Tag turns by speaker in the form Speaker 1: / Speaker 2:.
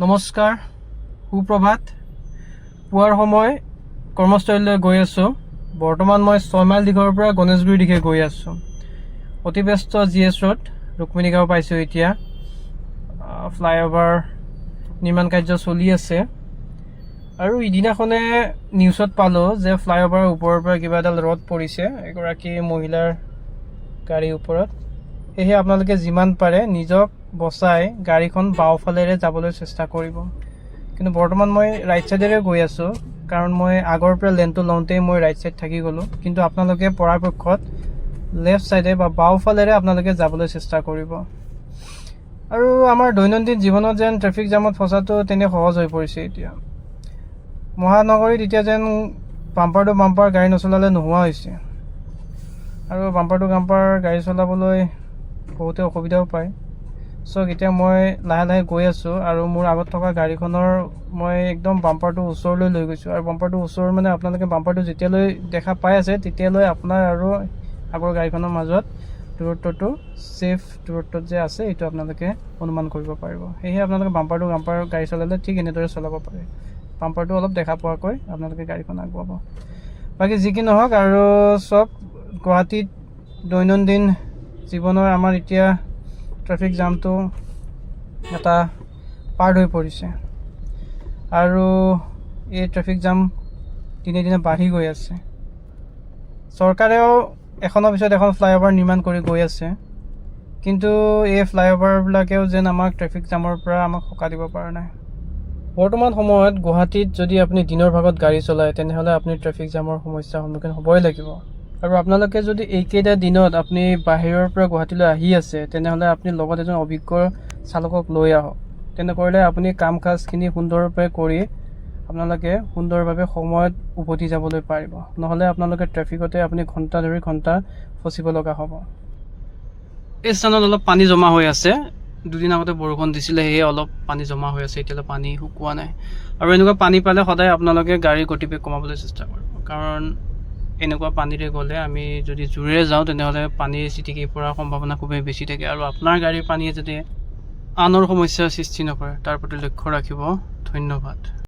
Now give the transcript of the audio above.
Speaker 1: নমস্কাৰ, সুপ্ৰভাত। পুৱাৰ সময় কৰ্মস্থলীলৈ গৈ আছোঁ। বৰ্তমান মই 6 মাইল দিশৰ পৰা গণেশগুৰিৰ দিশে গৈ আছোঁ। অতি ব্যস্ত GS ৰোড, ৰুক্মিণী গাঁও পাইছোঁ এতিয়া। ফ্লাইঅভাৰ নিৰ্মাণ কাৰ্য চলি আছে। আৰু ইদিনাখনে নিউজত পালোঁ যে ফ্লাইঅভাৰৰ ওপৰৰ পৰা কিবা এডাল ৰড পৰিছে এগৰাকী মহিলাৰ গাড়ীৰ ওপৰত। সেয়েহে আপোনালোকে যিমান পাৰে নিজক বচাই গাড়ীখন বাওঁফালেৰে যাবলৈ চেষ্টা কৰিব। কিন্তু বৰ্তমান মই ৰাইট ছাইডেৰে গৈ আছোঁ, কাৰণ মই আগৰ পৰা লেনটো লওঁতেই মই ৰাইট ছাইড থাকি গ'লোঁ। কিন্তু আপোনালোকে পৰাপক্ষত লেফ্ট ছাইডে বা বাওঁফালেৰে আপোনালোকে যাবলৈ চেষ্টা কৰিব। আৰু আমাৰ দৈনন্দিন জীৱনত যেন ট্ৰেফিক জামত ফচাটো তেনে সহজ হৈ পৰিছে এতিয়া। মহানগৰীত এতিয়া যেন বাম্পাৰ টু বাম্পাৰ গাড়ী নচলালে নোহোৱা হৈছে। আৰু বাম্পাৰ টু বাম্পাৰ গাড়ী চলাবলৈ বহুতে অসুবিধাও পায়। চ' এতিয়া মই লাহে লাহে গৈ আছোঁ আৰু মোৰ আগত থকা গাড়ীখনৰ মই একদম বাম্পাৰটো ওচৰলৈ লৈ গৈছোঁ। আৰু বাম্পাৰটো ওচৰ মানে আপোনালোকে বাম্পাৰটো যেতিয়ালৈ দেখা পাই আছে তেতিয়ালৈ আপোনাৰ আৰু আগৰ গাড়ীখনৰ মাজত দূৰত্বটো ছেফ দূৰত্বত যে আছে এইটো আপোনালোকে অনুমান কৰিব পাৰিব। সেয়েহে আপোনালোকে বাম্পাৰ টু বাম্পাৰ গাড়ী চলালে ঠিক এনেদৰে চলাব পাৰে। বাম্পাৰটো অলপ দেখা পোৱাকৈ আপোনালোকে গাড়ীখন আগুৱাব। বাকী যি কি নহওক, আৰু চব গুৱাহাটীত দৈনন্দিন জীৱনৰ আমাৰ এতিয়া ট্ৰেফিক জামটো এটা পাৰ্ট হৈ পৰিছে। আৰু এই ট্ৰেফিক জাম দিনে দিনে বাঢ়ি গৈ আছে। চৰকাৰেও এখনৰ পিছত এখন ফ্লাইঅভাৰ নিৰ্মাণ কৰি গৈ আছে, কিন্তু এই ফ্লাইঅভাৰবিলাকেও যেন আমাক ট্ৰেফিক জামৰ পৰা আমাক সকাহ দিব পৰা নাই। বৰ্তমান সময়ত গুৱাহাটীত যদি আপুনি দিনৰ ভাগত গাড়ী চলায় তেনেহ'লে আপুনি ট্ৰেফিক জামৰ সমস্যাৰ সন্মুখীন হ'বই লাগিব। আৰু আপোনালোকে যদি এইকেইটা দিনত আপুনি বাহিৰৰ পৰা গুৱাহাটীলৈ আহি আছে তেনেহ'লে আপুনি লগত এজন অভিজ্ঞ চালকক লৈ আহক। তেনে কৰিলে আপুনি কাম কাজখিনি সুন্দৰভাৱে কৰি আপোনালোকে সুন্দৰভাৱে সময়ত উভতি যাবলৈ পাৰিব। নহ'লে আপোনালোকে ট্ৰেফিকতে আপুনি ঘণ্টা ধৰি ঘণ্টা ফচিব লগা হ'ব। এই স্থানত অলপ পানী জমা হৈ আছে। দুদিন আগতে বৰষুণ দিছিলে, সেয়ে অলপ পানী জমা হৈ আছে। এতিয়ালৈ পানী শুকোৱা নাই। আৰু এনেকুৱা পানী পালে সদায় আপোনালোকে গাড়ীৰ গতিবেগ কমাবলৈ চেষ্টা কৰিব, কাৰণ এনেকুৱা পানীৰে গ'লে আমি যদি জোৰেৰে যাওঁ তেনেহ'লে পানী ছিটিকি পৰাৰ সম্ভাৱনা খুবেই বেছি থাকে। আৰু আপোনাৰ গাড়ীৰ পানীয়ে যাতে আনৰ সমস্যাৰ সৃষ্টি নকৰে তাৰ প্ৰতি লক্ষ্য ৰাখিব। ধন্যবাদ।